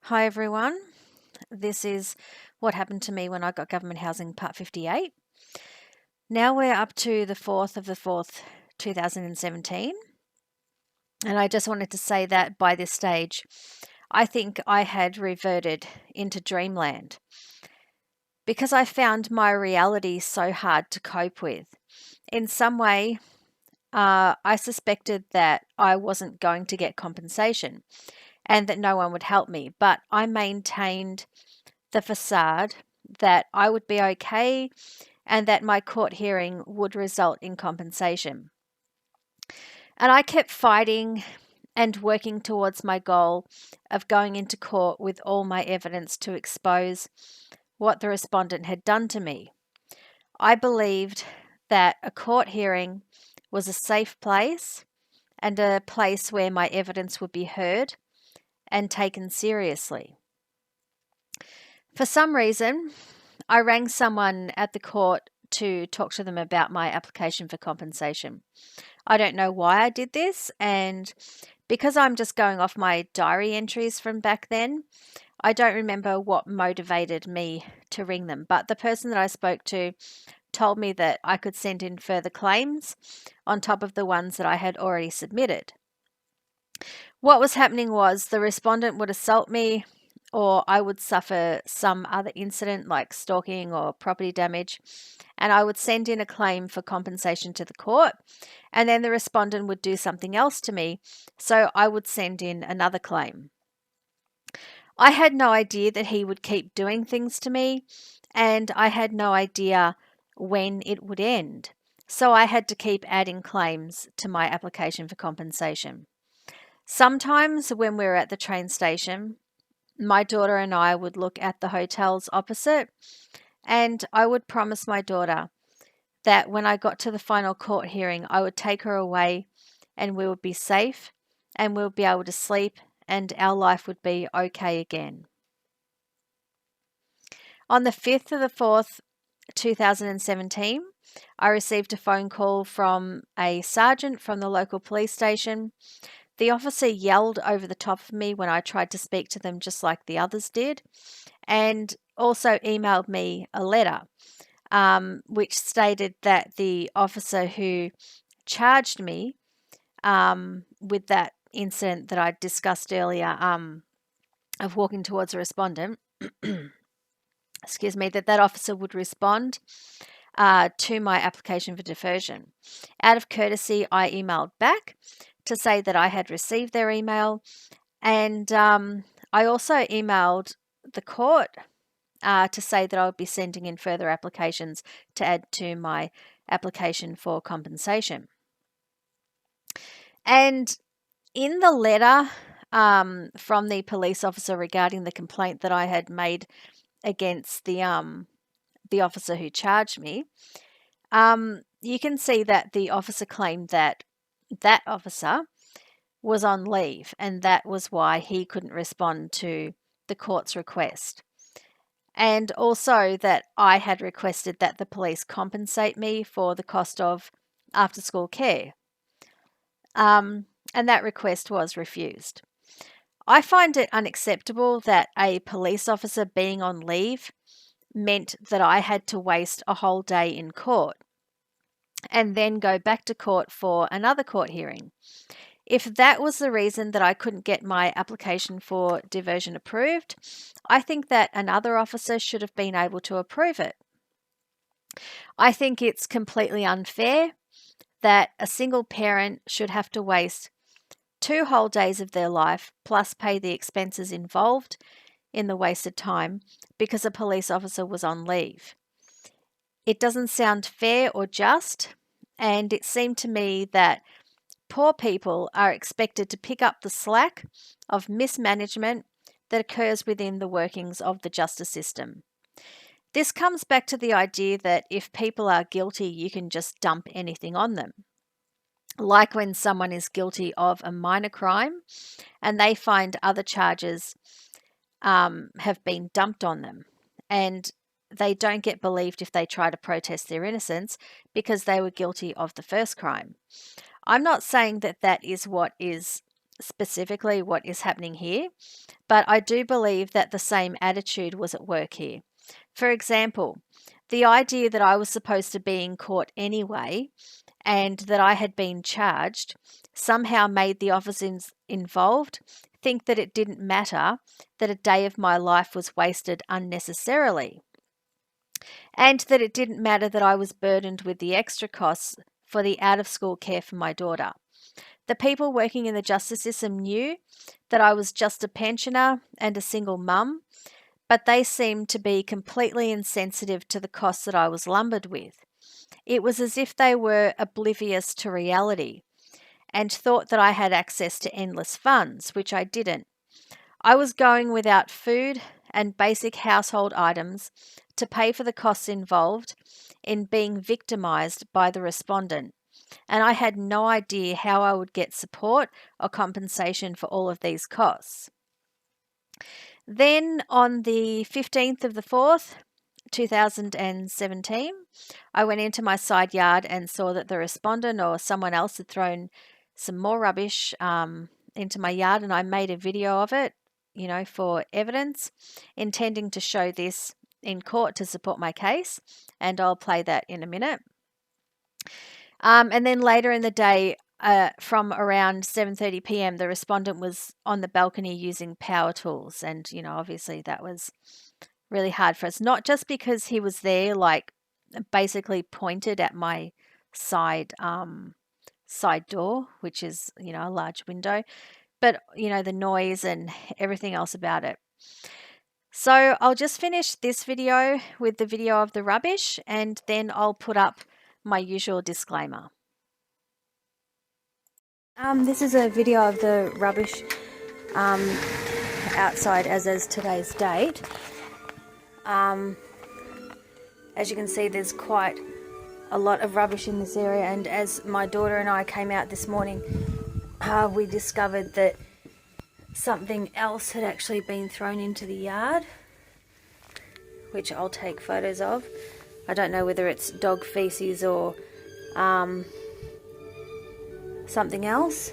Hi everyone. This is what happened to me when I got government housing part 58. Now we're up to the 4th of the 4th, 2017. And I just wanted to say that by this stage, I think I had reverted into dreamland because I found my reality so hard to cope with. In some way, I suspected that I wasn't going to get compensation and that no one would help me, but I maintained the facade that I would be okay and that my court hearing would result in compensation. And I kept fighting and working towards my goal of going into court with all my evidence to expose what the respondent had done to me. I believed that a court hearing was a safe place and a place where my evidence would be heard and taken seriously. For some reason, I rang someone at the court to talk to them about my application for compensation. I don't know why I did this, and because I'm just going off my diary entries from back then, I don't remember what motivated me to ring them. But the person that I spoke to told me that I could send in further claims on top of the ones that I had already submitted. What was happening was the respondent would assault me, or I would suffer some other incident like stalking or property damage, and I would send in a claim for compensation to the court, and then the respondent would do something else to me, so I would send in another claim. I had no idea that he would keep doing things to me, and I had no idea when it would end. So I had to keep adding claims to my application for compensation. Sometimes when we were at the train station, my daughter and I would look at the hotels opposite, and I would promise my daughter that when I got to the final court hearing, I would take her away and we would be safe and we would be able to sleep and our life would be okay again. On the 5th of the 4th, 2017, I received a phone call from a sergeant from the local police station. The officer yelled over the top of me when I tried to speak to them just like the others did, and also emailed me a letter which stated that the officer who charged me with that incident that I discussed earlier of walking towards a respondent, excuse me, that officer would respond to my application for diversion. Out of courtesy, I emailed back to say that I had received their email, and I also emailed the court to say that I would be sending in further applications to add to my application for compensation. And in the letter from the police officer regarding the complaint that I had made against the officer who charged me, you can see that the officer claimed that that officer was on leave, and that was why he couldn't respond to the court's request. And also that I had requested that the police compensate me for the cost of after school care. And that request was refused. I find it unacceptable that a police officer being on leave meant that I had to waste a whole day in court and then go back to court for another court hearing. If that was the reason that I couldn't get my application for diversion approved, I think that another officer should have been able to approve it. I think it's completely unfair that a single parent should have to waste 2 whole days of their life plus pay the expenses involved in the wasted time because a police officer was on leave. It doesn't sound fair or just, and it seemed to me that poor people are expected to pick up the slack of mismanagement that occurs within the workings of the justice system. This comes back to the idea that if people are guilty, you can just dump anything on them. Like when someone is guilty of a minor crime and they find other charges have been dumped on them, and they don't get believed if they try to protest their innocence because they were guilty of the first crime. I'm not saying that that is what is specifically what is happening here, but I do believe that the same attitude was at work here. For example, the idea that I was supposed to be in court anyway and that I had been charged somehow made the officers involved think that it didn't matter that a day of my life was wasted unnecessarily, and that it didn't matter that I was burdened with the extra costs for the out-of-school care for my daughter. The people working in the justice system knew that I was just a pensioner and a single mum, but they seemed to be completely insensitive to the costs that I was lumbered with. It was as if they were oblivious to reality and thought that I had access to endless funds, which I didn't. I was going without food and basic household items to pay for the costs involved in being victimised by the respondent, and I had no idea how I would get support or compensation for all of these costs. Then on the 15th of the 4th, 2017, I went into my side yard and saw that the respondent or someone else had thrown some more rubbish into my yard, and I made a video of it, for evidence, intending to show this in court to support my case, and I'll play that in a minute. And then later in the day, from around 7:30 p.m., the respondent was on the balcony using power tools, and obviously that was really hard for us. Not just because he was there, like basically pointed at my side door, which is a large window, but the noise and everything else about it. So I'll just finish this video with the video of the rubbish, and then I'll put up my usual disclaimer. This is a video of the rubbish outside as is today's date. As you can see, there's quite a lot of rubbish in this area, and as my daughter and I came out this morning, we discovered that something else had actually been thrown into the yard, which I'll take photos of. I don't know whether it's dog feces or something else.